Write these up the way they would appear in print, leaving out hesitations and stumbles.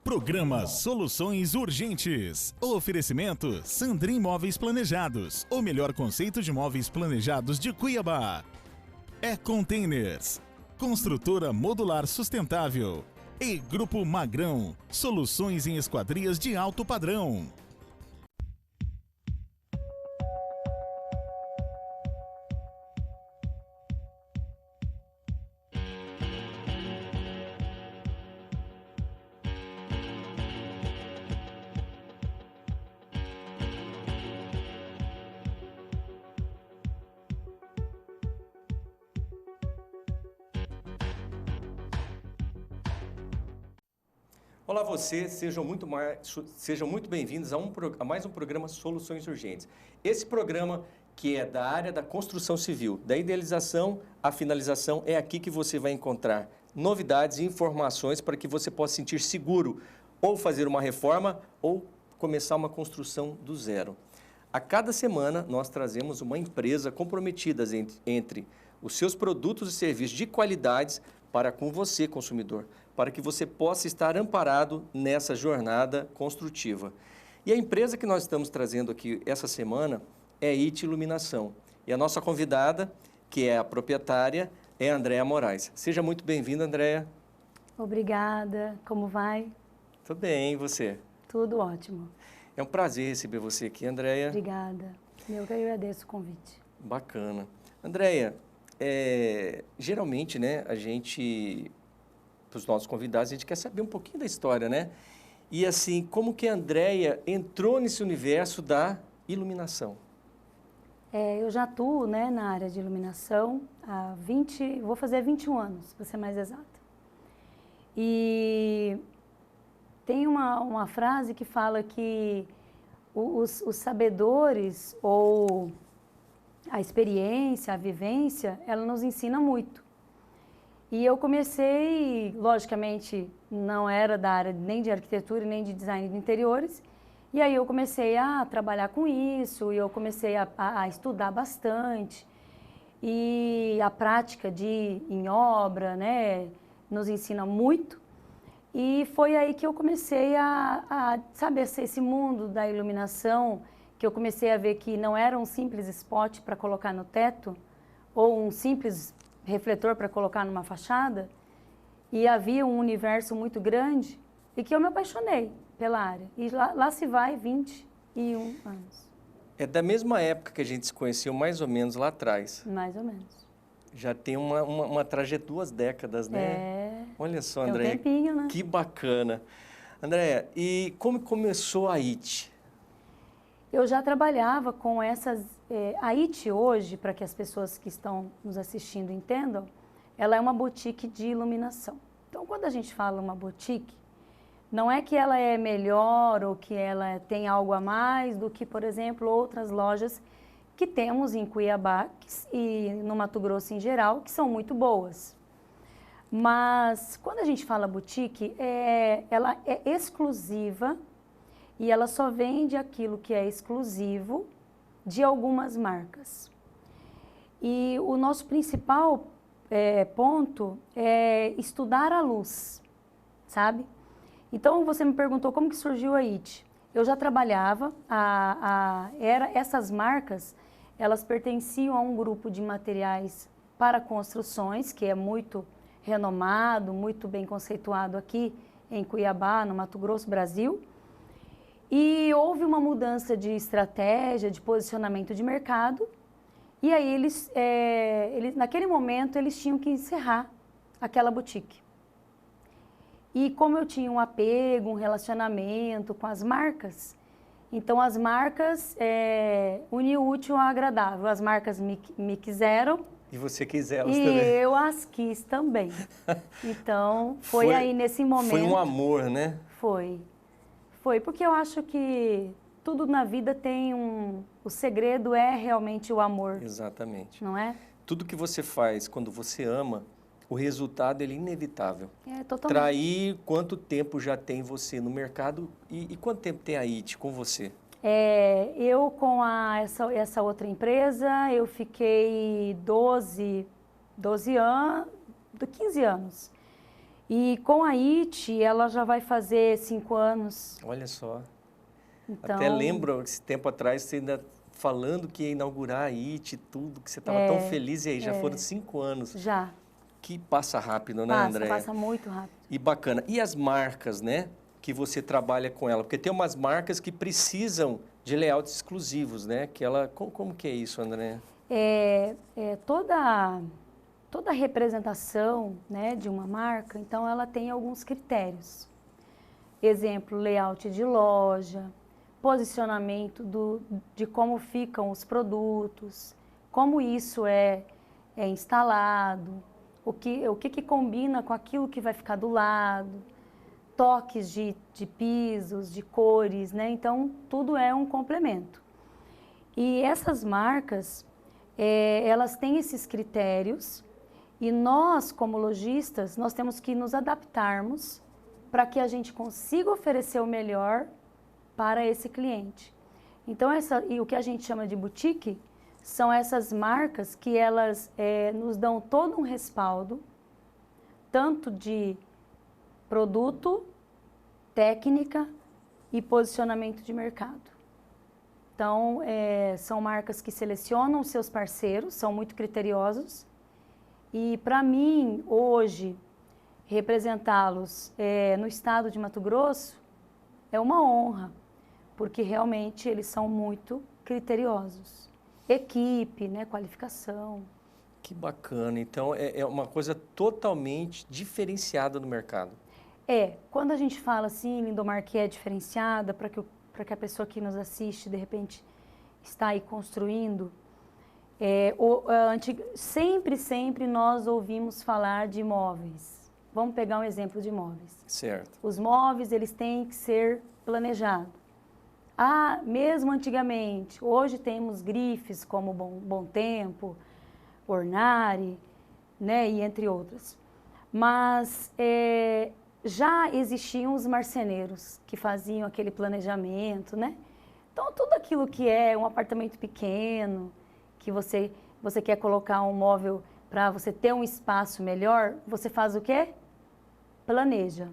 Programa Soluções Urgentes. O oferecimento Sandrin Móveis Planejados. O melhor conceito de móveis planejados de Cuiabá. E-Containers. Construtora modular sustentável. E Grupo Magrão. Soluções em esquadrias de alto padrão. Olá você, sejam muito bem-vindos a mais um programa Soluções Urgentes. Esse programa que é da área da construção civil, da idealização à finalização, é aqui que você vai encontrar novidades e informações para que você possa sentir seguro ou fazer uma reforma ou começar uma construção do zero. A cada semana nós trazemos uma empresa comprometida entre os seus produtos e serviços de qualidades para com você, consumidor, para que você possa estar amparado nessa jornada construtiva. E a empresa que nós estamos trazendo aqui essa semana é a IT Iluminação. E a nossa convidada, que é a proprietária, é a Andréa Moraes. Seja muito bem-vinda, Andréa. Obrigada. Como vai? Tudo bem, e você? Tudo ótimo. É um prazer receber você aqui, Andréa. Obrigada. Eu que agradeço o convite. Bacana. Andréa, geralmente, né, para os nossos convidados, a gente quer saber um pouquinho da história, né? E assim, como que a Andréa entrou nesse universo da iluminação? Eu já atuo, né, na área de iluminação há vou fazer 21 anos, para ser mais exata. E tem uma frase que fala que os sabedores ou a experiência, a vivência, ela nos ensina muito. E eu comecei, logicamente, não era da área nem de arquitetura, nem de design de interiores, e aí eu comecei a trabalhar com isso, e eu comecei a estudar bastante, e a prática em obra, né, nos ensina muito, e foi aí que eu comecei sabe, esse mundo da iluminação, que eu comecei a ver que não era um simples spot para colocar no teto, ou um simples refletor para colocar numa fachada, e havia um universo muito grande e que eu me apaixonei pela área. E lá se vai 21 anos. É da mesma época que a gente se conheceu, mais ou menos lá atrás. Mais ou menos. Já tem uma trajetória, 2 décadas, né? Olha só, Andréa. Tem um tempinho, né? Que bacana. Andréa, e como começou a IT? Eu já trabalhava com essas... a IT hoje, para que as pessoas que estão nos assistindo entendam, ela é uma boutique de iluminação. Então, quando a gente fala uma boutique, não é que ela é melhor ou que ela tem algo a mais do que, por exemplo, outras lojas que temos em Cuiabá e no Mato Grosso em geral, que são muito boas. Mas, quando a gente fala boutique, ela é exclusiva e ela só vende aquilo que é exclusivo de algumas marcas. E o nosso principal ponto é estudar a luz, sabe? Então, você me perguntou como que surgiu a IT. Eu já trabalhava, essas marcas, elas pertenciam a um grupo de materiais para construções, que é muito renomado, muito bem conceituado aqui em Cuiabá, no Mato Grosso, Brasil. E houve uma mudança de estratégia, de posicionamento de mercado, e aí naquele momento, eles tinham que encerrar aquela boutique. E como eu tinha um apego, um relacionamento com as marcas, então as marcas uniu o útil ao agradável. As marcas me quiseram. E você quis elas e também. E eu as quis também. Então, foi aí nesse momento... Foi um amor, né? Foi, porque eu acho que tudo na vida tem o segredo é realmente o amor. Exatamente. Não é? Tudo que você faz quando você ama, o resultado é inevitável. Totalmente. Trair, quanto tempo já tem você no mercado e quanto tempo tem a IT com você? Eu com essa outra empresa, eu fiquei 15 anos. E com a IT, ela já vai fazer 5 anos. Olha só. Então, Até lembro, esse tempo atrás, você ainda falando que ia inaugurar a IT, tudo, que você estava tão feliz, e aí já foram 5 anos. já. Que passa rápido, né, André? Passa muito rápido. E bacana. E as marcas, né, que você trabalha com ela? Porque tem umas marcas que precisam de layouts exclusivos, né? Que ela, como que é isso, André? Toda representação, né, de uma marca, então ela tem alguns critérios. Exemplo, layout de loja, posicionamento de como ficam os produtos, como isso é instalado, o que combina com aquilo que vai ficar do lado, toques de pisos, de cores, né? Então, tudo é um complemento. E essas marcas, elas têm esses critérios e nós, como lojistas, nós temos que nos adaptarmos para que a gente consiga oferecer o melhor para esse cliente. Então, e o que a gente chama de boutique são essas marcas que elas nos dão todo um respaldo, tanto de produto, técnica e posicionamento de mercado. Então, são marcas que selecionam seus parceiros, são muito criteriosos. E, para mim, hoje, representá-los no estado de Mato Grosso é uma honra, porque realmente eles são muito criteriosos. Equipe, né, qualificação. Que bacana. Então, é uma coisa totalmente diferenciada no mercado. Quando a gente fala assim, Lindomar, que é diferenciada, para que a pessoa que nos assiste, de repente, está aí construindo, sempre nós ouvimos falar de imóveis. Vamos pegar um exemplo de imóveis. Certo. Os móveis, eles têm que ser planejados. Mesmo antigamente, hoje temos grifes como Bom Tempo, Ornari, né, e entre outras. Mas já existiam os marceneiros que faziam aquele planejamento, né? Então, tudo aquilo que é um apartamento pequeno, que você quer colocar um móvel para você ter um espaço melhor, você faz o quê? Planeja.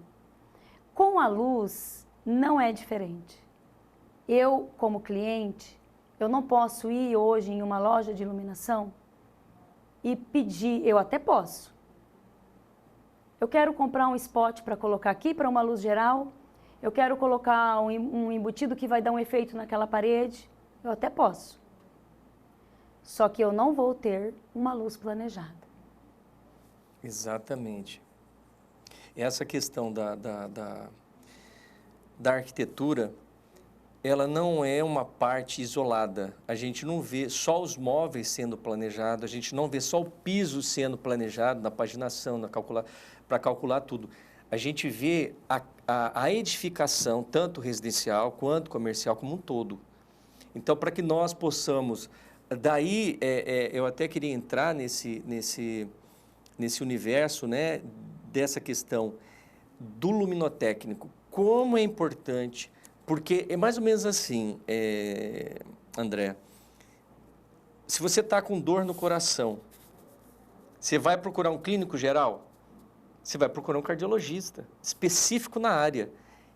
Com a luz, não é diferente. Eu, como cliente, eu não posso ir hoje em uma loja de iluminação e pedir, eu até posso. Eu quero comprar um spot para colocar aqui, para uma luz geral. Eu quero colocar um embutido que vai dar um efeito naquela parede. Eu até posso. Só que eu não vou ter uma luz planejada. Exatamente. Essa questão da arquitetura, ela não é uma parte isolada. A gente não vê só os móveis sendo planejados, a gente não vê só o piso sendo planejado na paginação, para calcular tudo. A gente vê a edificação, tanto residencial quanto comercial, como um todo. Então, para que nós possamos... Daí, eu até queria entrar nesse universo, né, dessa questão do luminotécnico. Como é importante, porque é mais ou menos assim, André, se você está com dor no coração, você vai procurar um clínico geral? Você vai procurar um cardiologista, específico na área.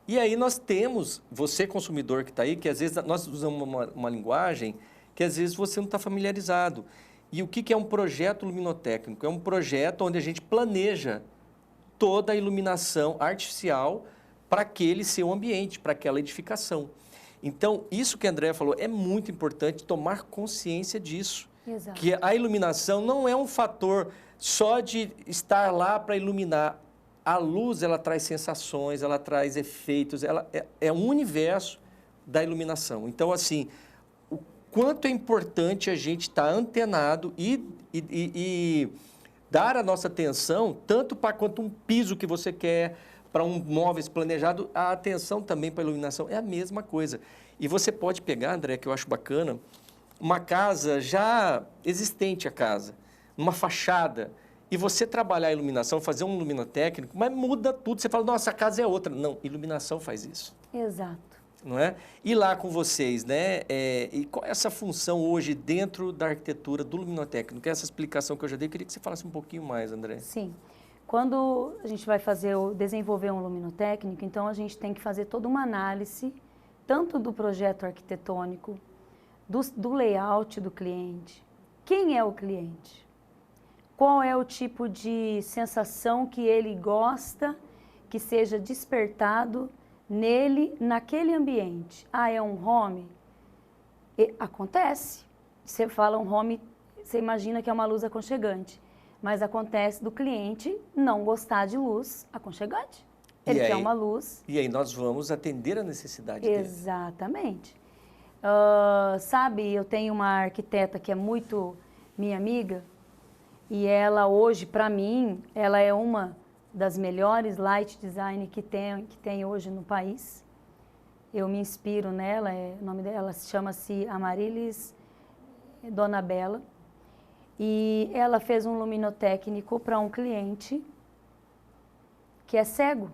E aí nós temos, você consumidor que está aí, que às vezes nós usamos uma linguagem que às vezes você não está familiarizado. E o que é um projeto luminotécnico? É um projeto onde a gente planeja toda a iluminação artificial para aquele seu ambiente, para aquela edificação. Então, isso que a Andréa falou, é muito importante tomar consciência disso. Exato. Que a iluminação não é um fator só de estar lá para iluminar. A luz, ela traz sensações, ela traz efeitos, ela é um universo da iluminação. Então, assim, o quanto é importante a gente estar antenado e dar a nossa atenção, tanto para quanto um piso que você quer, para um móveis planejado, a atenção também para a iluminação é a mesma coisa. E você pode pegar, André, que eu acho bacana, uma casa já existente, a casa, uma fachada, e você trabalhar a iluminação, fazer um luminotécnico, mas muda tudo. Você fala, nossa, a casa é outra. Não, iluminação faz isso. Exato. Não é? E lá com vocês, né? E qual é essa função hoje dentro da arquitetura do luminotécnico? Essa explicação que eu já dei, eu queria que você falasse um pouquinho mais, André. Sim. Quando a gente vai desenvolver um luminotécnico, então a gente tem que fazer toda uma análise, tanto do projeto arquitetônico, do layout do cliente. Quem é o cliente? Qual é o tipo de sensação que ele gosta que seja despertado nele, naquele ambiente? Ah, é um home? Acontece. Você fala um home, você imagina que é uma luz aconchegante. Mas acontece do cliente não gostar de luz aconchegante. Ele quer uma luz. E aí nós vamos atender a necessidade dele. Exatamente. Sabe, eu tenho uma arquiteta que é muito minha amiga, e ela hoje, para mim, ela é uma das melhores light design que tem hoje no país. Eu me inspiro nela, o nome dela chama-se Amarilis Dona Bela. E ela fez um luminotécnico para um cliente que é cego.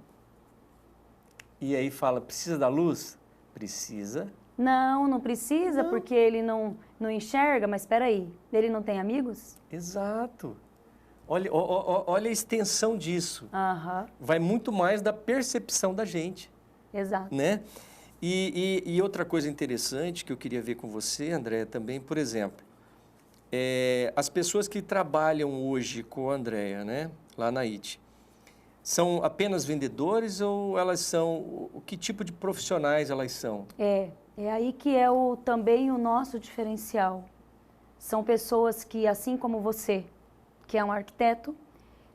E aí fala, precisa da luz? Precisa. Não precisa, porque ele não enxerga, mas espera aí, ele não tem amigos? Exato. Olha a extensão disso. Vai muito mais da percepção da gente. Exato. Né? E outra coisa interessante que eu queria ver com você, Andréia, também, por exemplo, as pessoas que trabalham hoje com a Andréia, né, lá na IT, são apenas vendedores ou elas são, que tipo de profissionais elas são? É aí que é também o nosso diferencial. São pessoas que, assim como você, que é um arquiteto,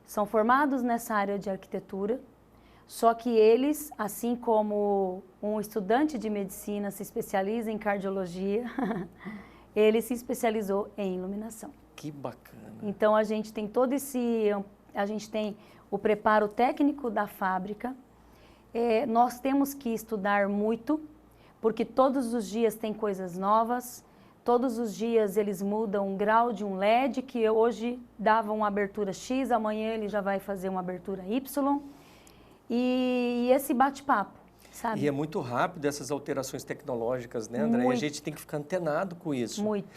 são formados nessa área de arquitetura, só que eles, assim como um estudante de medicina se especializa em cardiologia, ele se especializou em iluminação. Que bacana. Então a gente tem a gente tem o preparo técnico da fábrica. Nós temos que estudar muito, porque todos os dias tem coisas novas, todos os dias eles mudam o grau de um LED, que hoje dava uma abertura X, amanhã ele já vai fazer uma abertura Y. E esse bate-papo, sabe? E é muito rápido essas alterações tecnológicas, né, André? E a gente tem que ficar antenado com isso. Muito.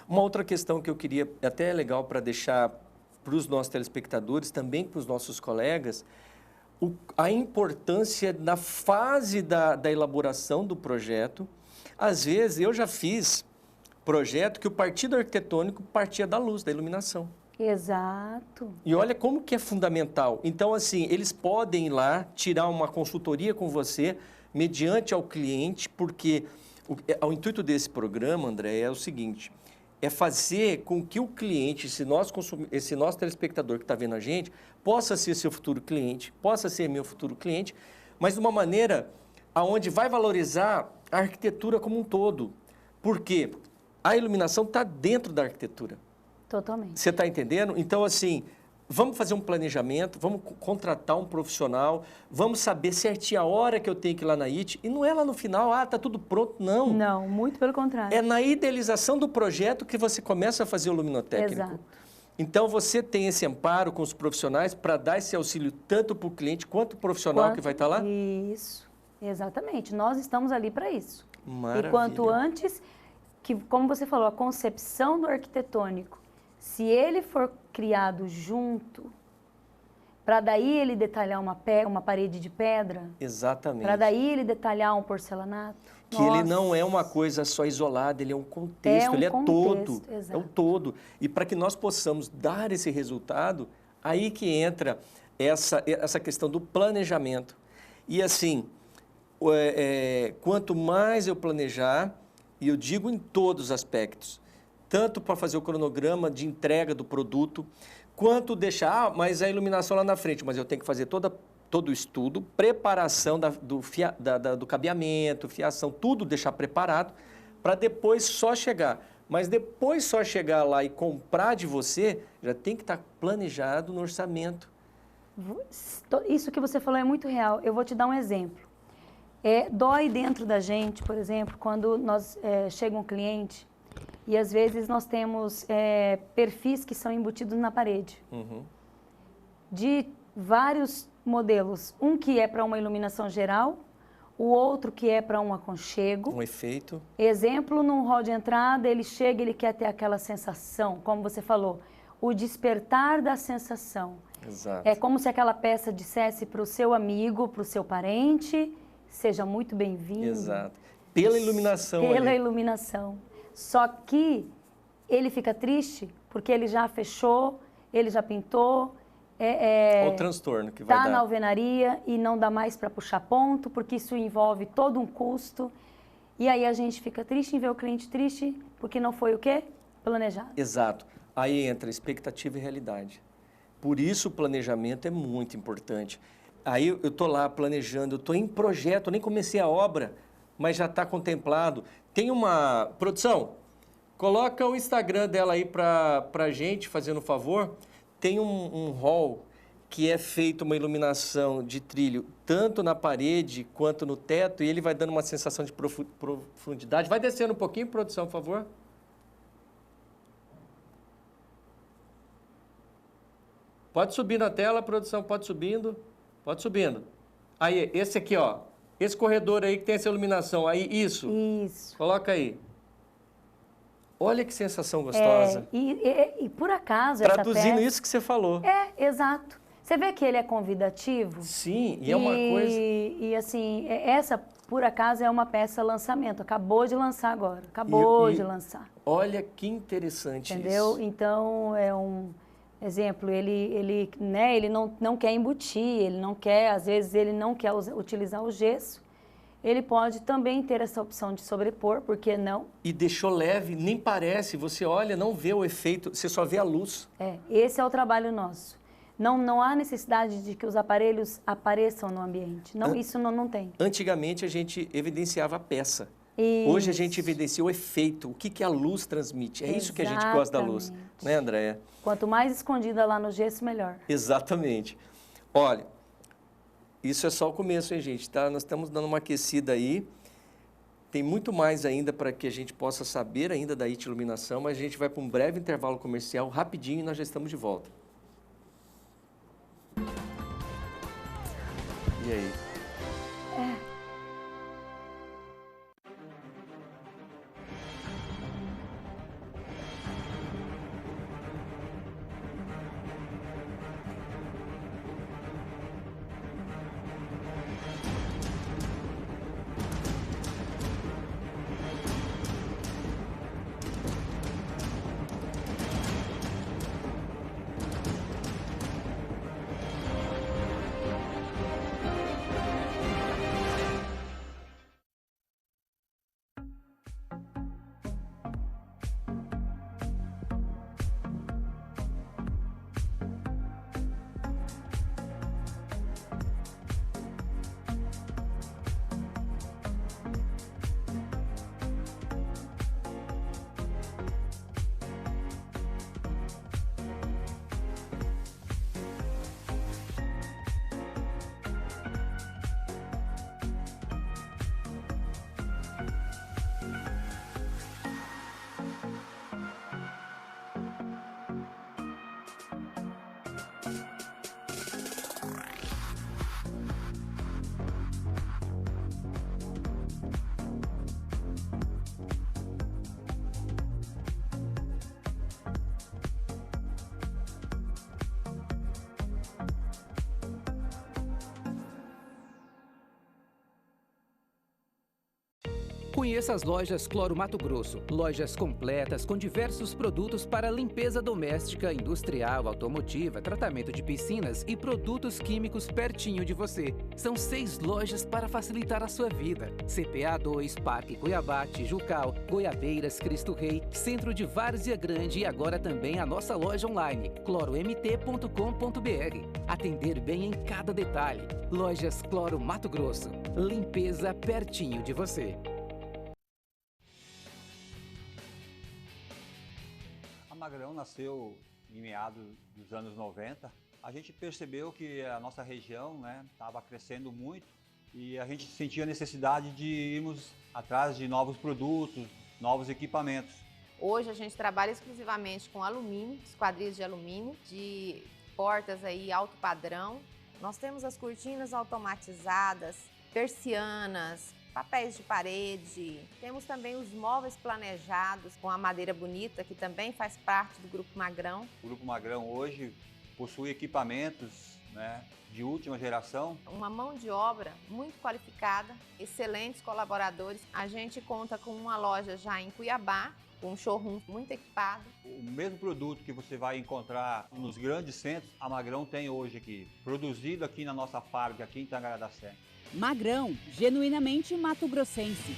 Uma outra questão que eu queria, até é legal para deixar para os nossos telespectadores, também para os nossos colegas, a importância na fase da elaboração do projeto. Às vezes, eu já fiz projeto que o partido arquitetônico partia da luz, da iluminação. Exato. E olha como que é fundamental. Então, assim, eles podem ir lá, tirar uma consultoria com você, mediante ao cliente, porque o intuito desse programa, André, é o seguinte, é fazer com que o cliente, esse nosso telespectador que está vendo a gente, possa ser seu futuro cliente, possa ser meu futuro cliente, mas de uma maneira onde vai valorizar a arquitetura como um todo. Por quê? A iluminação está dentro da arquitetura. Totalmente. Você está entendendo? Então, assim, vamos fazer um planejamento, vamos contratar um profissional, vamos saber certinho a hora que eu tenho que ir lá na IT. E não é lá no final, está tudo pronto, não. Não, muito pelo contrário. É na idealização do projeto que você começa a fazer o luminotécnico. Exato. Então, você tem esse amparo com os profissionais para dar esse auxílio tanto para o cliente quanto para o profissional que vai estar lá? Isso, exatamente. Nós estamos ali para isso. Maravilha. E quanto antes, como você falou, a concepção do arquitetônico, se ele for criado junto, para daí ele detalhar uma parede de pedra, exatamente, para daí ele detalhar um porcelanato, que ele não é uma coisa só isolada, ele é um contexto, ele é todo, exato. É o todo. E para que nós possamos dar esse resultado, aí que entra essa questão do planejamento. E assim, quanto mais eu planejar, e eu digo em todos os aspectos, tanto para fazer o cronograma de entrega do produto, quanto deixar, mas a iluminação lá na frente, mas eu tenho que fazer todo o estudo, preparação do cabeamento, fiação, tudo deixar preparado, para depois só chegar. Mas depois só chegar lá e comprar de você, já tem que estar planejado no orçamento. Isso que você falou é muito real. Eu vou te dar um exemplo. Dói dentro da gente, por exemplo, quando chega um cliente e às vezes nós temos perfis que são embutidos na parede. Uhum. De vários modelos. Um que é para uma iluminação geral, o outro que é para um aconchego. Um efeito. Exemplo, num hall de entrada, ele chega, ele quer ter aquela sensação, como você falou, o despertar da sensação. Exato. É como se aquela peça dissesse para o seu amigo, para o seu parente, seja muito bem-vindo. Exato. Pela iluminação Pela ali. iluminação. Só que ele fica triste porque ele já fechou, ele já pintou. O transtorno que vai Tá dar. na alvenaria e não dá mais para puxar ponto, porque isso envolve todo um custo. E aí a gente fica triste em ver o cliente triste porque não foi o quê? Planejado. Exato. Aí entra expectativa e realidade. Por isso o planejamento é muito importante. Aí eu estou lá planejando, eu estou em projeto, eu nem comecei a obra, mas já está contemplado. Tem uma... Produção, coloca o Instagram dela aí para a gente, fazendo um favor. Tem um hall que é feito uma iluminação de trilho tanto na parede quanto no teto e ele vai dando uma sensação de profundidade. Vai descendo um pouquinho, produção, por favor. Pode subir na tela, produção, pode subindo. Pode subindo. Aí, esse aqui, ó. Esse corredor aí que tem essa iluminação. Aí, isso. Isso. Coloca aí. Olha que sensação gostosa. E por acaso Traduzindo essa peça... isso que você falou. Exato. Você vê que ele é convidativo? Sim, e é uma coisa... E assim, essa, por acaso, é uma peça lançamento. Acabou de lançar agora. Acabou de lançar. Olha que interessante entendeu? isso. Então, é um exemplo. Ele não quer embutir, ele não quer, às vezes, ele não quer utilizar o gesso. Ele pode também ter essa opção de sobrepor, por que não? E deixou leve, nem parece. Você olha, não vê o efeito, você só vê a luz. Esse é o trabalho nosso. Não há necessidade de que os aparelhos apareçam no ambiente. Não, isso não tem. Antigamente a gente evidenciava a peça. Isso. Hoje a gente evidencia o efeito, o que a luz transmite. É isso que a gente gosta da luz, né, Andréia? Quanto mais escondida lá no gesso, melhor. Exatamente. Olha, isso é só o começo, hein, gente? Tá? Nós estamos dando uma aquecida aí. Tem muito mais ainda para que a gente possa saber ainda da IT Iluminação, mas a gente vai para um breve intervalo comercial, rapidinho, e nós já estamos de volta. E aí? Conheça as lojas Cloro Mato Grosso. Lojas completas com diversos produtos para limpeza doméstica, industrial, automotiva, tratamento de piscinas e produtos químicos pertinho de você. São 6 lojas para facilitar a sua vida. CPA 2, Parque Cuiabá, Tijucal, Goiabeiras, Cristo Rei, Centro de Várzea Grande e agora também a nossa loja online, cloromt.com.br. Atender bem em cada detalhe. Lojas Cloro Mato Grosso. Limpeza pertinho de você. A Magrão nasceu em meados dos anos 90. A gente percebeu que a nossa região estava crescendo muito e a gente sentia a necessidade de irmos atrás de novos produtos, novos equipamentos. Hoje a gente trabalha exclusivamente com alumínio, esquadrias de alumínio, de portas aí alto padrão. Nós temos as cortinas automatizadas, persianas, papéis de parede, temos também os móveis planejados com a madeira bonita, que também faz parte do Grupo Magrão. O Grupo Magrão hoje possui equipamentos, né, de última geração. Uma mão de obra muito qualificada, excelentes colaboradores. A gente conta com uma loja já em Cuiabá, com um showroom muito equipado. O mesmo produto que você vai encontrar nos grandes centros, a Magrão tem hoje aqui, produzido aqui na nossa fábrica, aqui em Tangará da Serra. Magrão, genuinamente mato-grossense.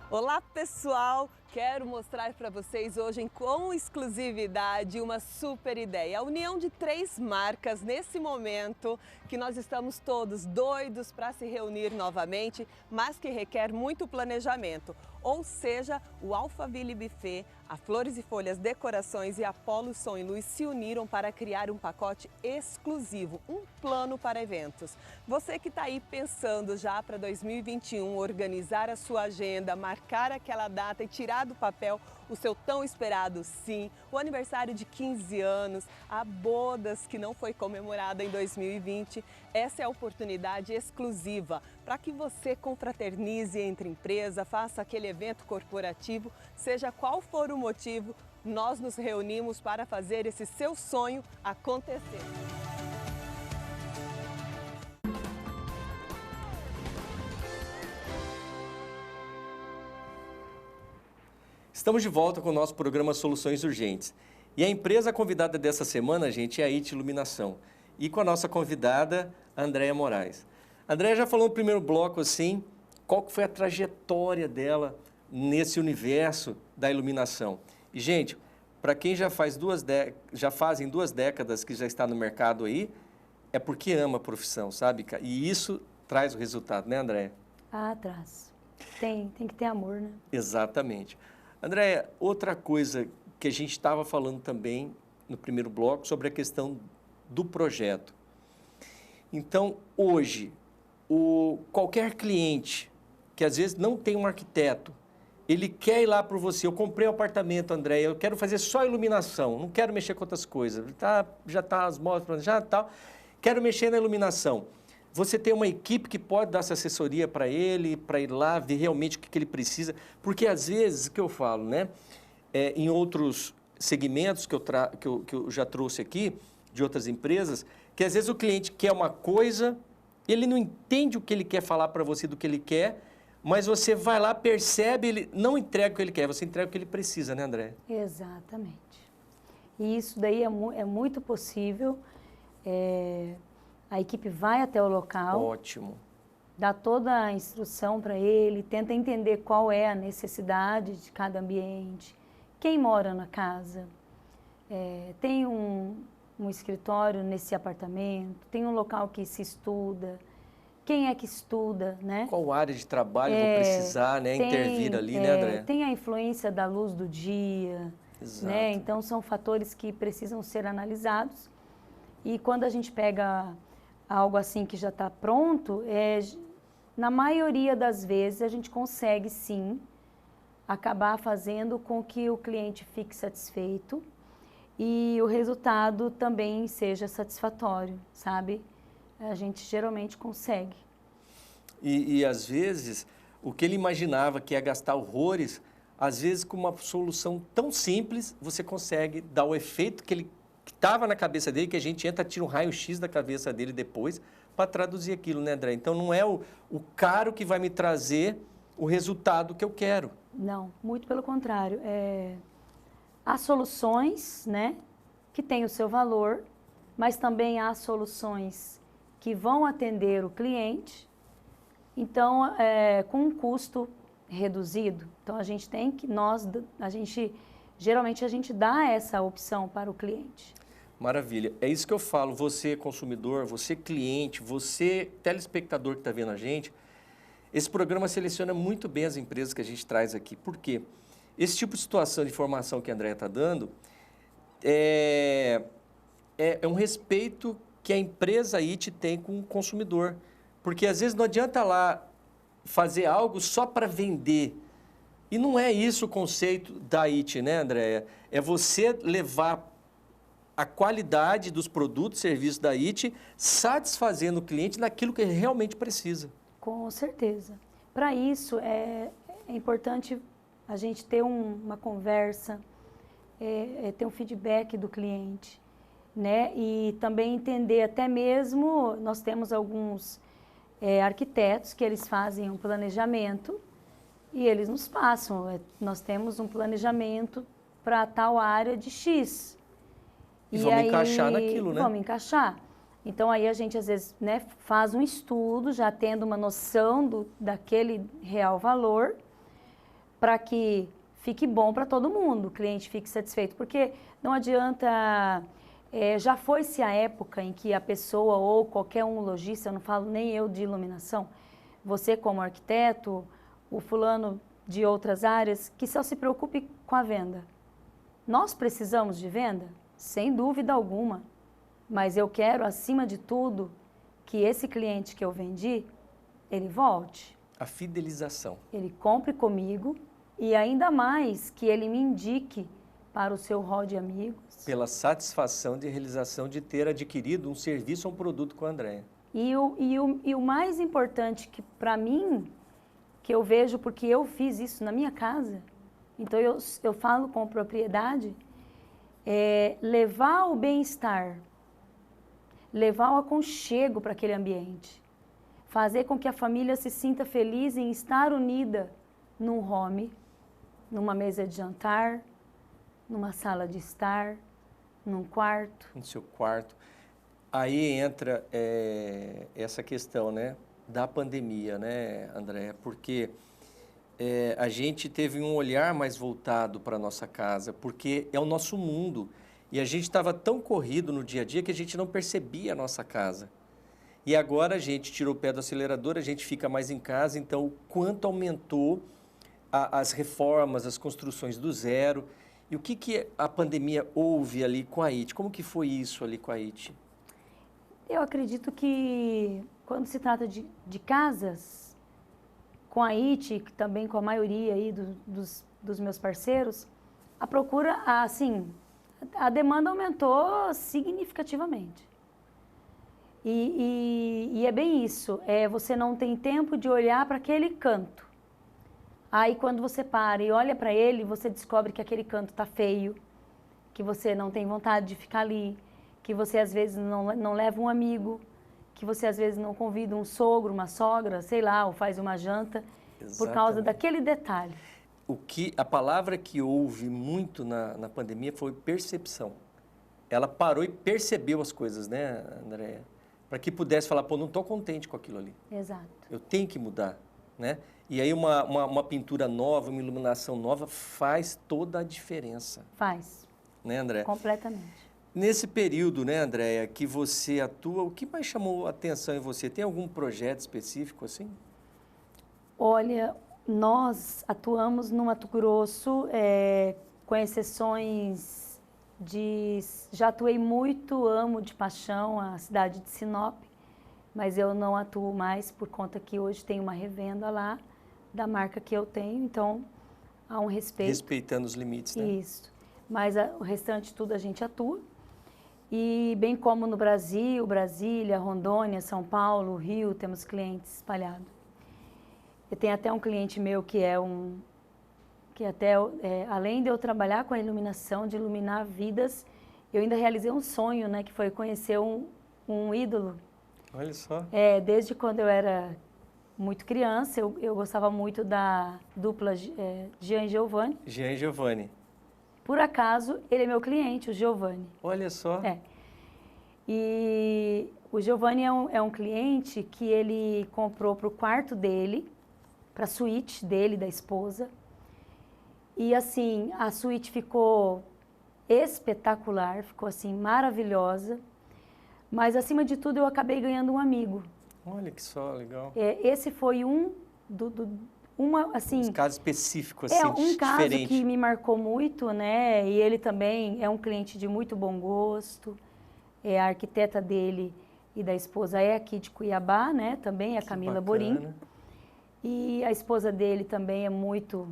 Olá pessoal, quero mostrar para vocês hoje com exclusividade uma super ideia. A união de 3 marcas nesse momento que nós estamos todos doidos para se reunir novamente, mas que requer muito planejamento. Ou seja, o Alphaville Buffet, a Flores e Folhas Decorações e a Polo Som e Luz se uniram para criar um pacote exclusivo, um plano para eventos. Você que está aí pensando já para 2021, organizar a sua agenda, marcar aquela data e tirar do papel o seu tão esperado sim, o aniversário de 15 anos, a bodas que não foi comemorada em 2020, essa é a oportunidade exclusiva para que você confraternize entre empresa, faça aquele evento corporativo, seja qual for o motivo, nós nos reunimos para fazer esse seu sonho acontecer. Estamos de volta com o nosso programa Soluções Urgentes. E a empresa convidada dessa semana, gente, é a IT Iluminação. E com a nossa convidada, a Andréia Moraes. A Andréia já falou no primeiro bloco, assim, qual que foi a trajetória dela nesse universo da iluminação. E, gente, para quem já fazem 2 décadas que já está no mercado aí, é porque ama a profissão, sabe? E isso traz o resultado, né, Andréia? Ah, traz. Tem que ter amor, né? Exatamente. Andréia, outra coisa que a gente estava falando também no primeiro bloco sobre a questão do projeto. Então, hoje, qualquer cliente que às vezes não tem um arquiteto, ele quer ir lá para você, eu comprei um apartamento, Andréia, eu quero fazer só iluminação, não quero mexer com outras coisas, já está as móveis planejadas e tal, quero mexer na iluminação. Você tem uma equipe que pode dar essa assessoria para ele, para ir lá, ver realmente o que ele precisa. Porque, às vezes, o que eu falo, né? Em outros segmentos que eu já trouxe aqui, de outras empresas, que às vezes o cliente quer uma coisa, ele não entende o que ele quer falar para você do que ele quer, mas você vai lá, percebe, ele não entrega o que ele quer, você entrega o que ele precisa, né, André? Exatamente. E isso daí é muito possível. A equipe vai até o local. Ótimo. Dá toda a instrução para ele, tenta entender qual é a necessidade de cada ambiente, quem mora na casa, tem um escritório nesse apartamento, tem um local que se estuda, quem é que estuda, né? Qual área de trabalho vou precisar, né, intervir ali, né, André? Tem a influência da luz do dia, Exato. né? Então são fatores que precisam ser analisados. E quando a gente pega algo assim que já está pronto, na maioria das vezes a gente consegue sim acabar fazendo com que o cliente fique satisfeito e o resultado também seja satisfatório, sabe? A gente geralmente consegue. E às vezes, o que ele imaginava que ia gastar horrores, às vezes com uma solução tão simples, você consegue dar o efeito que estava na cabeça dele, que a gente entra, tira um raio-x da cabeça dele depois, para traduzir aquilo, né, André? Então, não é o caro que vai me trazer o resultado que eu quero. Não, muito pelo contrário. Há soluções, né, que têm o seu valor, mas também há soluções que vão atender o cliente, então, com um custo reduzido. Então, geralmente a gente dá essa opção para o cliente. Maravilha. É isso que eu falo. Você consumidor, você cliente, você telespectador que está vendo a gente, esse programa seleciona muito bem as empresas que a gente traz aqui. Por quê? Esse tipo de situação de informação que a Andréia está dando é um respeito que a empresa IT tem com o consumidor. Porque às vezes não adianta lá fazer algo só para vender. E não é isso o conceito da IT, né, Andréia? É você levar a qualidade dos produtos e serviços da IT, satisfazendo o cliente naquilo que ele realmente precisa. Com certeza. Para isso, é importante a gente ter uma conversa, ter um feedback do cliente, né? E também entender, até mesmo, nós temos alguns arquitetos que eles fazem um planejamento e eles nos passam, nós temos um planejamento para tal área de X. E vamos encaixar naquilo, né? Vamos encaixar. Então, aí a gente, às vezes, né, faz um estudo, já tendo uma noção daquele real valor, para que fique bom para todo mundo, o cliente fique satisfeito. Porque não adianta... já foi-se a época em que a pessoa ou qualquer um lojista, eu não falo nem eu de iluminação, você como arquiteto, o fulano de outras áreas, que só se preocupe com a venda. Nós precisamos de venda? Sem dúvida alguma. Mas eu quero, acima de tudo, que esse cliente que eu vendi, ele volte. A fidelização. Ele compre comigo e ainda mais que ele me indique para o seu hall de amigos. Pela satisfação de realização de ter adquirido um serviço ou um produto com a Andréia. E o mais importante que para mim, que eu vejo porque eu fiz isso na minha casa, então eu falo com propriedade, é levar o bem-estar, levar o aconchego para aquele ambiente, fazer com que a família se sinta feliz em estar unida num home, numa mesa de jantar, numa sala de estar, num quarto. No seu quarto. Aí entra essa questão, né, da pandemia, né, Andréia? Porque a gente teve um olhar mais voltado para a nossa casa, porque é o nosso mundo. E a gente estava tão corrido no dia a dia que a gente não percebia a nossa casa. E agora a gente tirou o pé do acelerador, a gente fica mais em casa, então o quanto aumentou as reformas, as construções do zero. E o que a pandemia houve ali com a IT? Como que foi isso ali com a IT? Eu acredito que quando se trata de casas, com a IT, também com a maioria aí dos meus parceiros, a procura, assim, a demanda aumentou significativamente. E é bem isso, você não tem tempo de olhar para aquele canto. Aí quando você para e olha para ele, você descobre que aquele canto está feio, que você não tem vontade de ficar ali, que você às vezes não leva um amigo, que você às vezes não convida um sogro, uma sogra, sei lá, ou faz uma janta, por causa daquele detalhe. A palavra que houve muito na pandemia foi percepção. Ela parou e percebeu as coisas, né, Andréia? Para que pudesse falar, pô, não estou contente com aquilo ali. Exato. Eu tenho que mudar, né? E aí uma pintura nova, uma iluminação nova faz toda a diferença. Faz. Né, Andréia? Completamente. Nesse período, né, Andréia, que você atua, o que mais chamou a atenção em você? Tem algum projeto específico assim? Olha, nós atuamos no Mato Grosso, com exceções já atuei muito, amo de paixão a cidade de Sinop, mas eu não atuo mais por conta que hoje tem uma revenda lá da marca que eu tenho, então há um respeito. Respeitando os limites, né? Isso, mas o restante tudo a gente atua. E bem como no Brasil, Brasília, Rondônia, São Paulo, Rio, temos clientes espalhados. Eu tenho até um cliente meu que além de eu trabalhar com a iluminação, de iluminar vidas, eu ainda realizei um sonho, né, que foi conhecer um ídolo. Olha só. Desde quando eu era muito criança, eu gostava muito da dupla Jean e Giovanni. Jean e Giovanni. Por acaso, ele é meu cliente, o Giovanni. Olha só. E o Giovanni é um cliente que ele comprou para o quarto dele, para a suíte dele, da esposa. E assim, a suíte ficou espetacular, ficou assim maravilhosa. Mas acima de tudo, eu acabei ganhando um amigo. Olha que só, legal. Esse foi um caso específico, assim, um caso diferente. que me marcou muito, né? E ele também é um cliente de muito bom gosto. A arquiteta dele e da esposa é aqui de Cuiabá, né? Também, a Camila Borim. E a esposa dele também é muito...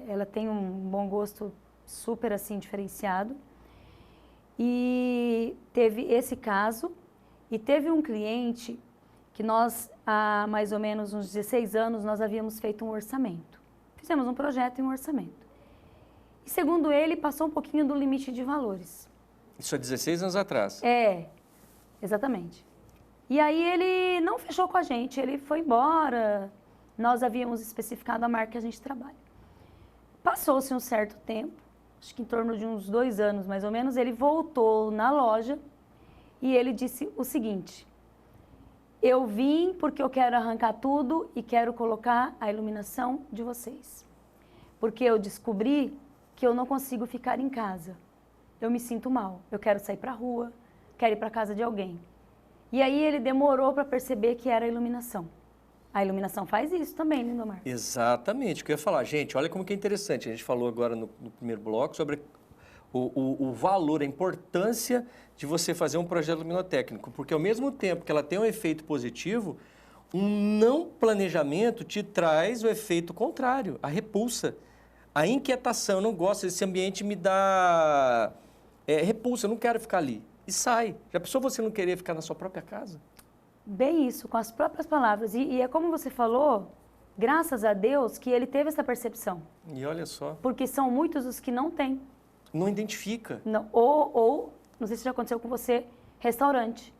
ela tem um bom gosto super, assim, diferenciado. E teve esse caso. E teve um cliente que nós, há mais ou menos uns 16 anos, nós havíamos feito um orçamento. Fizemos um projeto e um orçamento. E segundo ele, passou um pouquinho do limite de valores. Isso há 16 anos atrás. Exatamente. E aí ele não fechou com a gente, ele foi embora. Nós havíamos especificado a marca que a gente trabalha. Passou-se um certo tempo, acho que em torno de uns 2 anos mais ou menos, ele voltou na loja e ele disse o seguinte: eu vim porque eu quero arrancar tudo e quero colocar a iluminação de vocês. Porque eu descobri que eu não consigo ficar em casa. Eu me sinto mal, eu quero sair para a rua, quero ir para a casa de alguém. E aí ele demorou para perceber que era a iluminação. A iluminação faz isso também, Lindomar. Exatamente, o que eu ia falar. Gente, olha como que é interessante. A gente falou agora no primeiro bloco sobre o valor, a importância de você fazer um projeto luminotécnico. Porque ao mesmo tempo que ela tem um efeito positivo, um não planejamento te traz o efeito contrário, a repulsa. A inquietação, eu não gosto, esse ambiente me dá repulsa, eu não quero ficar ali. E sai. Já pensou você não querer ficar na sua própria casa? Bem isso, com as próprias palavras. E é como você falou, graças a Deus que ele teve essa percepção. E olha só. Porque são muitos os que não têm. Não identifica. Não, ou, não sei se já aconteceu com você, restaurante.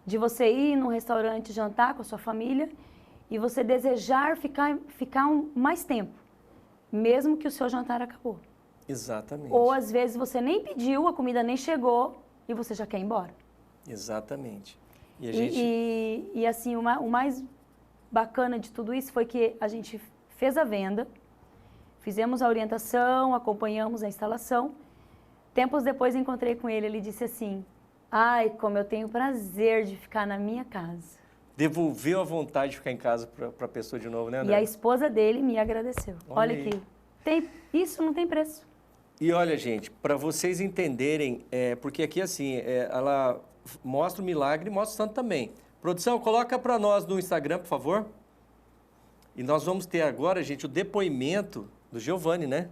De você ir num restaurante jantar com a sua família e você desejar ficar mais tempo, mesmo que o seu jantar acabou. Exatamente. Ou às vezes você nem pediu, a comida nem chegou e você já quer ir embora. Exatamente. E, e assim, o mais bacana de tudo isso foi que a gente fez a venda, fizemos a orientação, acompanhamos a instalação. Tempos depois encontrei com ele, ele disse assim: ai, como eu tenho prazer de ficar na minha casa. Devolveu a vontade de ficar em casa para a pessoa de novo, né, André? E a esposa dele me agradeceu. Olha aí. aqui, isso não tem preço. E olha, gente, para vocês entenderem, porque aqui assim, ela mostra o milagre e mostra o santo também. Produção, coloca para nós no Instagram, por favor. E nós vamos ter agora, gente, o depoimento do Giovanni, né?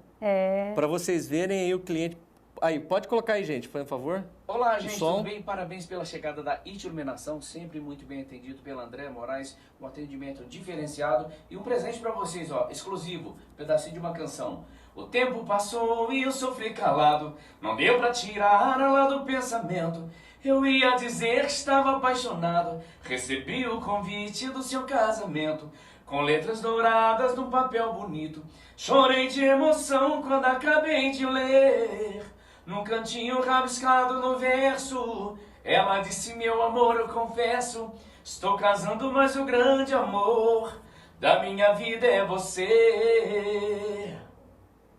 Para vocês verem aí o cliente. Aí, pode colocar aí, gente, por favor. Olá, gente, tudo bem? Parabéns pela chegada da IT Iluminação, sempre muito bem atendido pela André Moraes, um atendimento diferenciado e um presente para vocês, ó, exclusivo, pedacinho de uma canção. O tempo passou e eu sofri calado, não deu pra tirar ela do pensamento. Eu ia dizer que estava apaixonado, recebi o convite do seu casamento, com letras douradas num papel bonito. Chorei de emoção quando acabei de ler, num cantinho rabiscado no verso. Ela disse: meu amor, eu confesso, estou casando, mas o grande amor da minha vida é você.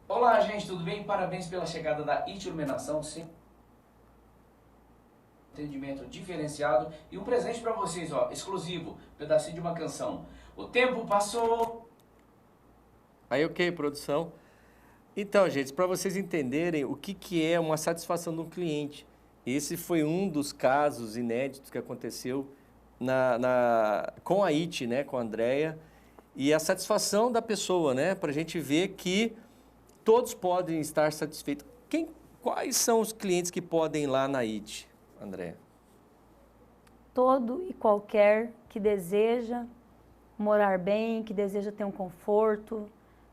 Olá, gente, tudo bem? Parabéns pela chegada da IT Iluminação, sim. Atendimento diferenciado e um presente para vocês, ó, exclusivo, pedacinho de uma canção. O tempo passou. Aí, ok, produção. Então, gente, para vocês entenderem o que é uma satisfação de um cliente, esse foi um dos casos inéditos que aconteceu com a IT, né, com a Andréia, e a satisfação da pessoa, né, para a gente ver que todos podem estar satisfeitos. Quais são os clientes que podem ir lá na IT, André? Todo e qualquer que deseja morar bem, que deseja ter um conforto.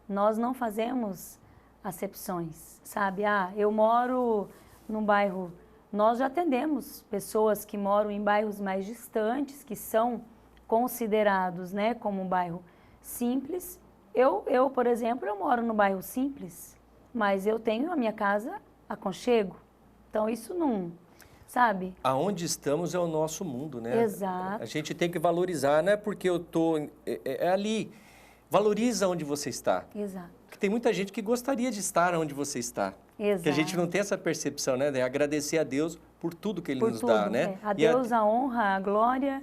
Nós não fazemos acepções, sabe? Ah, eu moro num bairro... Nós já atendemos pessoas que moram em bairros mais distantes, que são considerados, né, como um bairro simples. Eu, por exemplo, eu moro no bairro simples, mas eu tenho a minha casa aconchego. Então, isso não... Sabe? Aonde estamos é o nosso mundo, né? Exato. A gente tem que valorizar, não é porque eu estou ali. Valoriza onde você está. Exato. Porque tem muita gente que gostaria de estar onde você está. Exato. Que a gente não tem essa percepção, né? De agradecer a Deus por tudo que Ele nos dá, né? A Deus a honra, a glória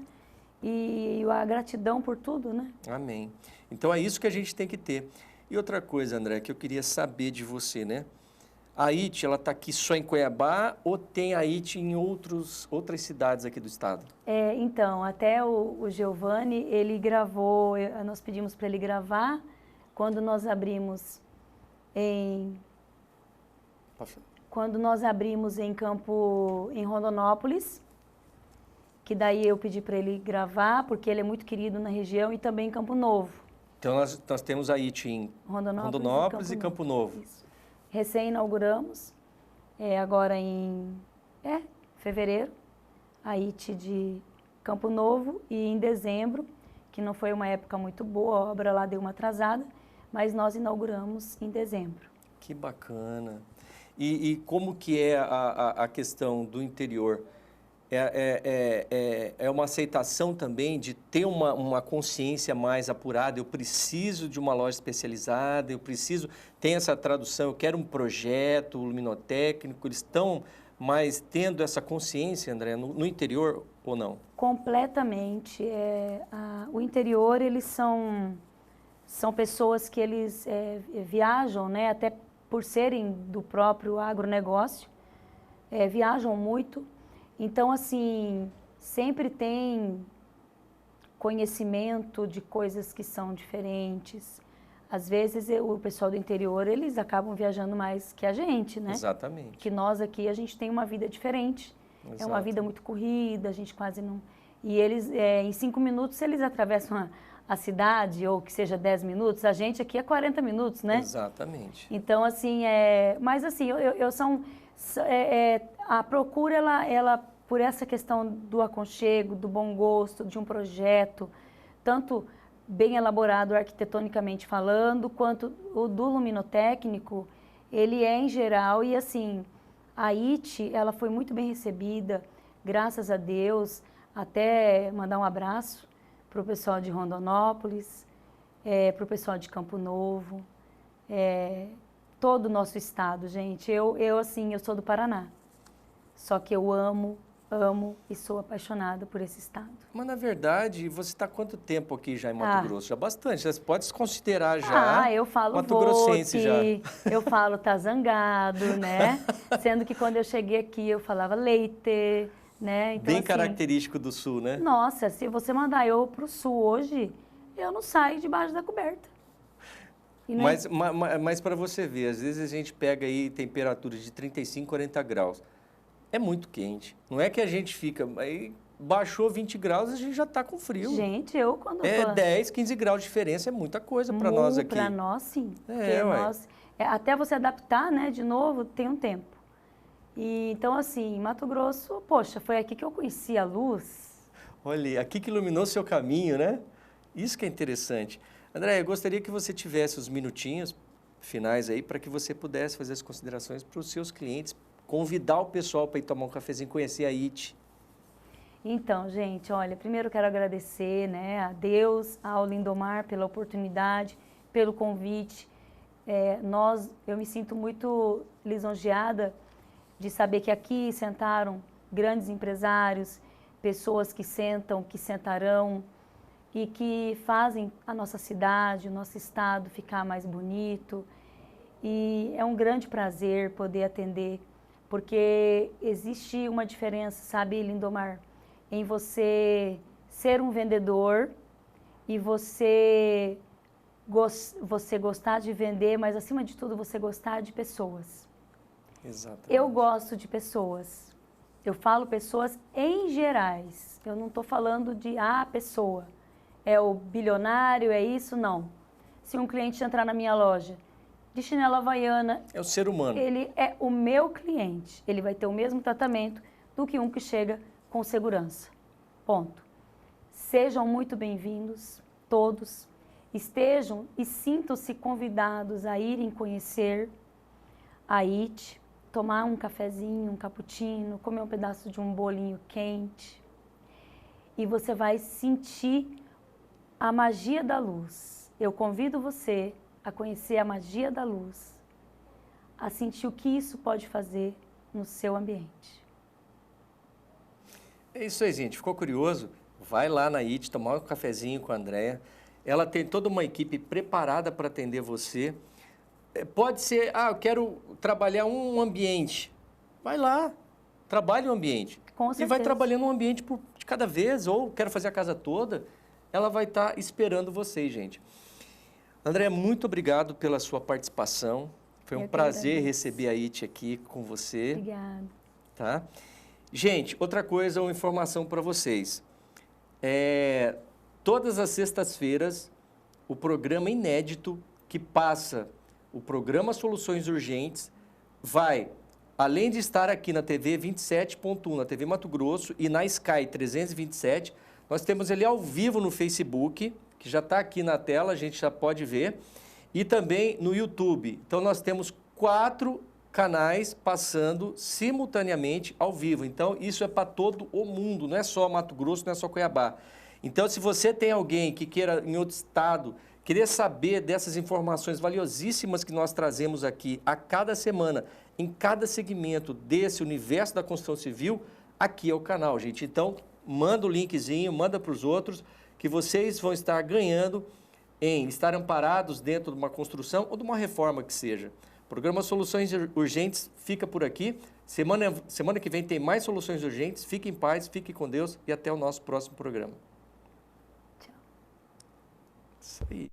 e a gratidão por tudo, né? Amém. Então é isso que a gente tem que ter. E outra coisa, André, que eu queria saber de você, né? A IT, ela está aqui só em Cuiabá ou tem a IT em outras cidades aqui do estado? Então, até o Giovanni, ele gravou, nós pedimos para ele gravar quando nós abrimos em Rondonópolis, que daí eu pedi para ele gravar, porque ele é muito querido na região, e também em Campo Novo. Então, nós temos a IT em Rondonópolis e Campo Novo. Isso. Recém-inauguramos, agora em fevereiro, a IT de Campo Novo, e em dezembro, que não foi uma época muito boa, a obra lá deu uma atrasada, mas nós inauguramos em dezembro. Que bacana. E como que é a questão do interior? É uma aceitação também de ter uma consciência mais apurada, eu preciso de uma loja especializada, tem essa tradução, eu quero um projeto luminotécnico, eles estão mais tendo essa consciência, André, no interior ou não? Completamente. O interior, eles são pessoas que eles viajam, né, até por serem do próprio agronegócio, viajam muito. Então, assim, sempre tem conhecimento de coisas que são diferentes. Às vezes, o pessoal do interior, eles acabam viajando mais que a gente, né? Exatamente. Que nós aqui, a gente tem uma vida diferente. Exato. É uma vida muito corrida, a gente quase não... E eles, em 5 minutos, eles atravessam a cidade, ou que seja 10 minutos. A gente aqui é 40 minutos, né? Exatamente. Então, assim, mas assim, a procura, ela, por essa questão do aconchego, do bom gosto, de um projeto, tanto bem elaborado arquitetonicamente falando, quanto o do luminotécnico, ele é em geral, e assim, a IT, ela foi muito bem recebida, graças a Deus, até mandar um abraço para o pessoal de Rondonópolis, para o pessoal de Campo Novo, todo o nosso estado, gente. Assim, eu sou do Paraná, só que eu amo e sou apaixonada por esse estado. Mas, na verdade, você está há quanto tempo aqui já em Mato Grosso? Já bastante. Você pode se considerar já eu falo mato-grossense já. Eu falo tá zangado, né? Sendo que quando eu cheguei aqui, eu falava leite, né? Então, bem assim, característico do sul, né? Nossa, se você mandar eu para o sul hoje, eu não saio debaixo da coberta. Mas para você ver, às vezes a gente pega aí temperaturas de 35, 40 graus. É muito quente. Não é que a gente fica... Aí baixou 20 graus, a gente já está com frio. Gente, quando... 10, 15 graus de diferença é muita coisa para nós aqui. Para nós, sim. Até você adaptar, né, de novo, tem um tempo. E, então, assim, Mato Grosso, poxa, foi aqui que eu conheci a luz. Olha, aqui que iluminou seu caminho, né? Isso que é interessante. André, eu gostaria que você tivesse os minutinhos finais aí para que você pudesse fazer as considerações para os seus clientes, convidar o pessoal para ir tomar um cafezinho, conhecer a IT. Então, gente, olha, primeiro eu quero agradecer, né, a Deus, ao Lindomar pela oportunidade, pelo convite. Eu me sinto muito lisonjeada de saber que aqui sentaram grandes empresários, pessoas que sentam, que sentarão e que fazem a nossa cidade, o nosso estado ficar mais bonito. E é um grande prazer poder atender, porque existe uma diferença, sabe, Lindomar, em você ser um vendedor e você gostar de vender, mas acima de tudo você gostar de pessoas. Exatamente. Eu gosto de pessoas. Eu falo pessoas em gerais. Eu não estou falando de pessoa. É o bilionário, é isso? Não. Se um cliente entrar na minha loja de chinela havaiana... É o ser humano. Ele é o meu cliente. Ele vai ter o mesmo tratamento do que um que chega com segurança. Ponto. Sejam muito bem-vindos, todos. Estejam e sintam-se convidados a irem conhecer a IT, tomar um cafezinho, um cappuccino, comer um pedaço de um bolinho quente. E você vai sentir a magia da luz. Eu convido você a conhecer a magia da luz, a sentir o que isso pode fazer no seu ambiente. É isso aí, gente. Ficou curioso? Vai lá na IT, tomar um cafezinho com a Andréa. Ela tem toda uma equipe preparada para atender você. Pode ser, eu quero trabalhar um ambiente. Vai lá, trabalhe um ambiente. Com certeza. E vai trabalhando um ambiente de cada vez, ou quero fazer a casa toda. Ela vai estar esperando vocês, gente. André, muito obrigado pela sua participação. Foi um prazer receber a IT aqui com você. Obrigada. Tá? Gente, outra coisa, uma informação para vocês. Todas as sextas-feiras, o programa inédito que passa o programa Soluções Urgentes, vai, além de estar aqui na TV 27.1, na TV Mato Grosso e na Sky 327, nós temos ele ao vivo no Facebook, que já está aqui na tela, a gente já pode ver, e também no YouTube. Então nós temos 4 canais passando simultaneamente ao vivo. Então isso é para todo o mundo, não é só Mato Grosso, não é só Cuiabá. Então se você tem alguém que queira em outro estado, querer saber dessas informações valiosíssimas que nós trazemos aqui a cada semana, em cada segmento desse universo da construção civil, aqui é o canal, gente. Então manda o linkzinho, manda para os outros, que vocês vão estar ganhando em estar amparados dentro de uma construção ou de uma reforma que seja. O programa Soluções Urgentes fica por aqui. Semana que vem tem mais Soluções Urgentes. Fique em paz, fique com Deus e até o nosso próximo programa. Tchau. Isso aí.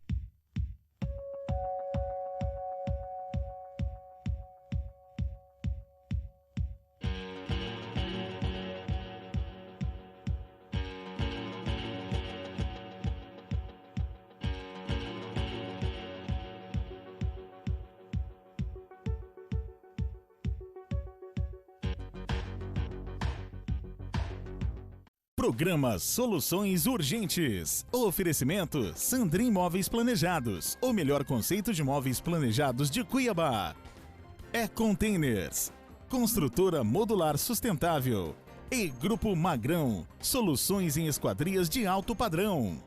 Programa Soluções Urgentes. Oferecimento Sandrin Móveis Planejados. O melhor conceito de móveis planejados de Cuiabá. Containers. Construtora modular sustentável. E Grupo Magrão. Soluções em esquadrias de alto padrão.